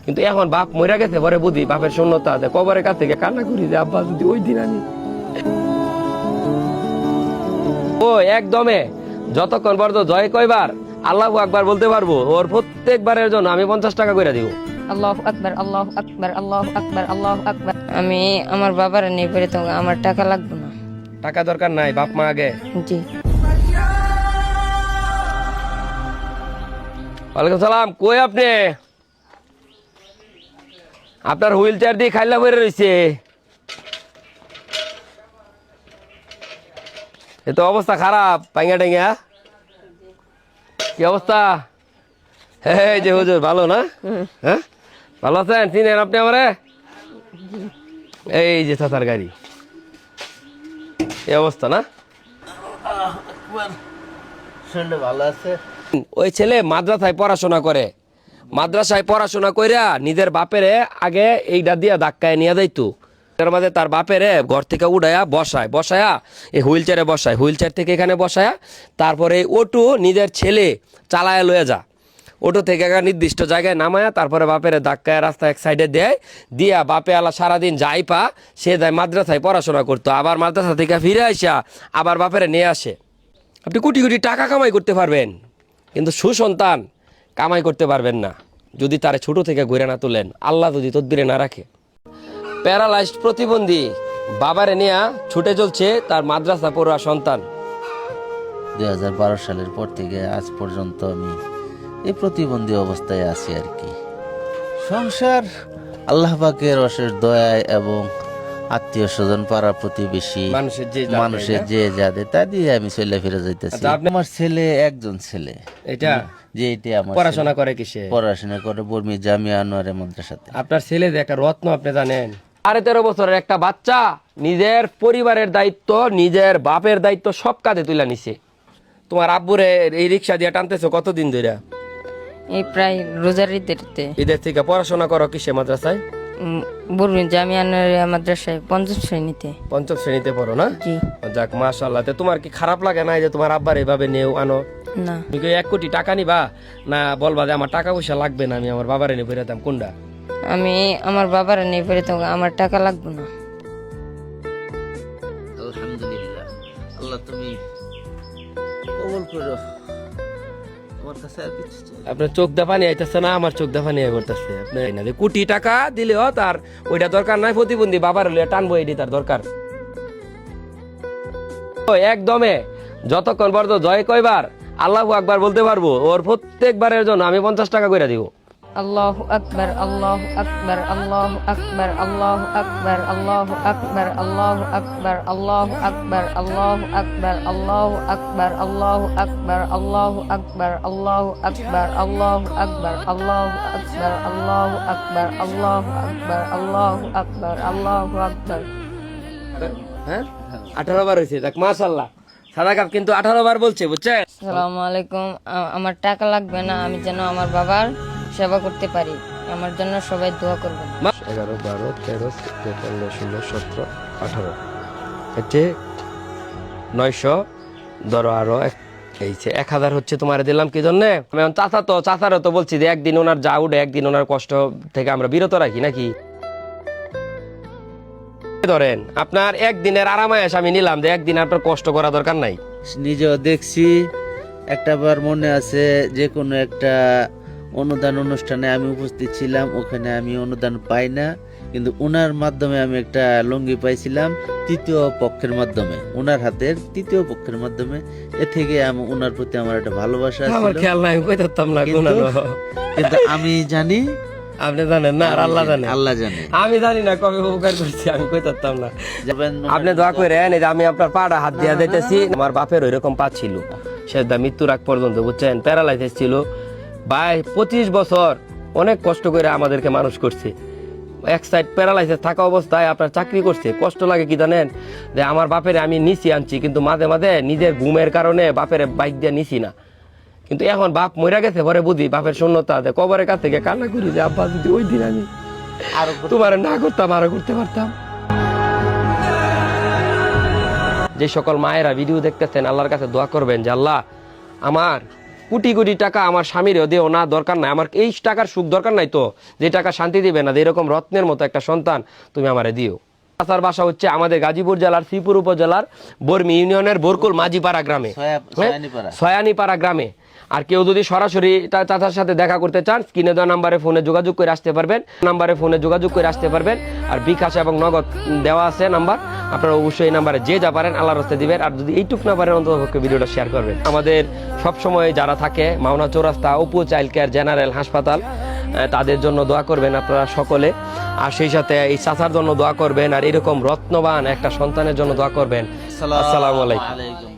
কিন্তু এখন বাপ মরে গেছে পরে বুঝি বাপের শূন্যতা আছে, কবরের কাছ থেকে কান্না করি যে আব্বা যদি ওই দিন আমি ও একদমে যতক্ষণ পর্যন্ত জয় কয়বার আল্লাহু আকবার বলতে পারবো ওর প্রত্যেকবারের জন্য আমি 50 টাকা করে দিব। আল্লাহু আকবার, আল্লাহু আকবার, আল্লাহু আকবার, আল্লাহু আকবার। আমি আমার বাবার নিয়ে পড়ে তো আমার টাকা লাগবে না। টাকা দরকার নাই, বাপ মা আগে। জি। ওয়ালাইকুম সালাম। কই আপনি? আপনার হুইল চেয়ার দিয়ে খাইলা বেড়ে রয়েছে, এ তো অবস্থা খারাপ। পাইঙ্গা টেঙ্গা কি অবস্থা? এই যে হুজুর ভালো না? হ্যাঁ ভালো আছেন? চিনেন আপনি আমারে? এই যে চাচার গাড়ি, এই অবস্থা না? ভালো আছে। ওই ছেলে মাদ্রাসায় পড়াশোনা করে, মাদ্রাসায় পড়াশোনা কইরা নিজের বাপেরে আগে এইটা দিয়া ধাক্কায় নিয়ে যাইতো। এর মাঝে তার বাপেরে ঘর থেকে উড়াইয়া বসায়া এই হুইল চেয়ারে বসায়, হুইল চেয়ার থেকে এখানে বসায়া তারপরে অটো নিজের ছেলে চালায়া লয়ে যা, অটো থেকে একটা নির্দিষ্ট জায়গায় নামায়া তারপরে বাপেরে ধাক্কায় রাস্তা এক সাইডে দেয়, দিয়া বাপে আলা সারাদিন যাই পা সে যায় মাদ্রাসায় পড়াশোনা করতো, আবার মাদ্রাসা থেকে ফিরে আসা আবার বাপেরে নিয়ে আসে। আপনি কোটি কোটি টাকা কামাই করতে পারবেন, কিন্তু সুসন্তান কামাই করতে পারবেন না যদি তারে ছোট থেকে ঘুরে না তোলেন, আল্লাহ যদি তদবিরে না রাখে। প্যারালাইজড প্রতিবন্ধী বাবারে নিয়ে ছুটে চলছে তার মাদ্রাসা পড়ুয়া সন্তান। 2012 সালের পর থেকে আজ পর্যন্ত আমি এই প্রতিবন্ধী অবস্থায় আছি আর কি। সংসার আল্লাহ পাকের অশেষ দয়ায় এবং আত্মীয় স্বজন পাড়া প্রতিবেশী মানুষের যে যাদের তা দিয়ে আমি চলে ফিরে যাইতেছি। আমার ছেলে একজন ছেলে, এটা যে এটা আমার পড়াশোনা করে কিসে? পড়াশোনা করে বর্মি জামিয়া আনোয়ারে মাদ্রাসাতে। আপনার ছেলে যে একটা রত্ন, আপনি জানেন? 13.5 বছরের একটা বাচ্চা নিজের পরিবারের দায়িত্ব, নিজের বাপের দায়িত্ব সব কাজে তুলে নিছে। তোমার আব্বুরে এই রিক্সা দিয়ে টানতেছো কতদিন ধরে? এই প্রায় রোজার ঈদের থেকে। পড়াশোনা করো কিসে মাদ্রাসায়? বলবেন যে আমি মাদ্রাসায় 5ম শ্রেণীতে। 5ম শ্রেণীতে পড়ো না? জি। যাক মাশাআল্লাহ। তোমার কি খারাপ লাগে না যে তোমার আব্বার এভাবে নেও আনো? না। তুমি কি 1 কোটি টাকা নিবা না বলবা যে আমার টাকা পয়সা লাগবে না, আমি আমার বাবারে নিয়ে বেরোতাম? কোনটা? আমি আমার বাবার নিয়ে পড়ে তো আমার টাকা লাগবে না। আলহামদুলিল্লাহ, আল্লাহ তুমি কবুল করো। আমার কাছে আর কিছু চাই না। আপনার চোখ দা পানি আইতেছে না? আমার চোখ দা পানি আইতেছে। আপনি না যে কোটি টাকা দিলেও তার ওইটা দরকার নাই, প্রতিবন্ধী বাবার হলে টানবো, এটি তার দরকার। একদমে যতক্ষণ পর্যন্ত জয় কয়বার আল্লাহু আকবার বলতে পারবো ওর প্রত্যেকবারের জন্য আমি 50 টাকা করে দিব। আল্লাহু আকবার, আল্লাহু আকবার, আল্লাহু আকবার, আল্লাহু আকবার, আল্লাহু আকবার, আল্লাহু আকবার, আল্লাহু আকবার, আল্লাহু আকবার, আল্লাহু আকবার, আল্লাহু আকবার, আল্লাহু আকবার, আল্লাহু আকবার, আল্লাহু আকবার, আল্লাহু আকবার, আল্লাহু আকবার, আল্লাহু আকবার, আল্লাহু আকবার, আল্লাহু আকবার। হ্যাঁ 18 বার হয়েছে। দেখ মাশাআল্লাহ, সাদা কাপ কিন্তু 18 বার বলছে, বুঝছে? আসসালামু আলাইকুম। আমার টাকা লাগবে না, আমি যেন আমার বাবার সেবা করতে পারি, আমার জন্য সবাই দোয়া করবেন। 11, 12, 13, 14, 15, 16, 17, 18 হচ্ছে 900। ধরো আরো এই 1000 হচ্ছে তোমার দিলাম কি জন্য? আমি চাচারও তো বলছি যে একদিন ওনার যা উঠে একদিন ওনার কষ্ট থেকে আমরা বিরত রাখি নাকি? ধরেন আপনার একদিনের আরামায়াস আমি নিলাম, যে একদিন আপনার কষ্ট করা দরকার নাই। নিজেও দেখছি, একটাবার মনে আছে যে কোনো একটা অনুদান অনুষ্ঠানে আমি উপস্থিত ছিলাম, ওখানে আমি অনুদান পাই না, কিন্তু ওনার মাধ্যমে আমি একটা লুঙ্গি পাইছিলাম তৃতীয় পক্ষের মাধ্যমে, ওনার হাতের তৃতীয় পক্ষের মাধ্যমে। এ থেকে ওনার প্রতি আমার একটা ভালোবাসা আমার ছিল। খেয়াল নাই, আমি কইতাম না কিন্তু আমি জানি, আপনি জানেন না, আর আল্লাহ জানে। আল্লাহ জানে, আমি জানি না কবে উপকার করছি, আমি কইতাম না। আপনি দোয়া করে আমি আপনার পাড়া হাত দিয়া দিতেছি। আমার বাপের ওইরকম পা ছিল, সে মৃত্যুর আগ পর্যন্ত, বুঝছেন? প্যারালাইসিস ছিল ভাই। 25 বছর অনেক কষ্ট করে আমাদেরকে মানুষ করছে। এক সাইড প্যারালাইসিস থাকা অবস্থায় আপনার চাকরি করছে। কষ্ট লাগে কি জানেন? যে আমার বাপের আমি নিচি আনছি, কিন্তু মাঝে মাঝে নিজের ঘুমের কারণে বাপের বাইক দিয়ে নিছি না। কিন্তু এখন বাপ মরে গেছে পরে বুঝি বাপের শূন্যতা আছে, কবরের কাছ থেকে কান্না করি যে আব্বা যদি ওই দিন আমি তোমার না করতাম আরো করতে পারতাম। যে সকল মায়েরা ভিডিও দেখতেছেন, আল্লাহর কাছে দোয়া করবেন যে আল্লাহ আমার কোটি কোটি টাকা আমার স্বামীরও দেও না, দরকার নাই আমার, এই টাকার সুখ দরকার নাই তো, যে টাকা শান্তি দিবে না, এরকম রত্নের মতো একটা সন্তান তুমি আমারে দিও। চাচার বাসা হচ্ছে আমাদের গাজীপুর জেলার শ্রীপুর উপজেলার বর্মি ইউনিয়নের বোরকুল মাঝিপাড়া গ্রামে, সয়ানিপাড়া গ্রামে। আর কেউ যদি সরাসরি চাচার সাথে দেখা করতে চান, স্ক্রিনে দেওয়া নাম্বারে ফোনে যোগাযোগ করে আসতে পারবেন। আর বিকাশ এবং নগদ দেওয়া আছে নাম্বার, আপনারা অবশ্যই এই নাম্বারে যে যা পারেন আল্লাহর রাস্তায় দিবেন। আর যদি এইটুক না পারেন অন্ততপক্ষে ভিডিওটা শেয়ার করবেন। আমাদের সবসময় যারা থাকে মাওনা চৌরাস্তা অপু চাইল্ড কেয়ার জেনারেল হাসপাতাল, তাদের জন্য দোয়া করবেন আপনারা সকলে। আর সেই সাথে এই চাচার জন্য দোয়া করবেন, আর এরকম রত্নবান একটা সন্তানের জন্য দোয়া করবেন। আসসালামু আলাইকুম।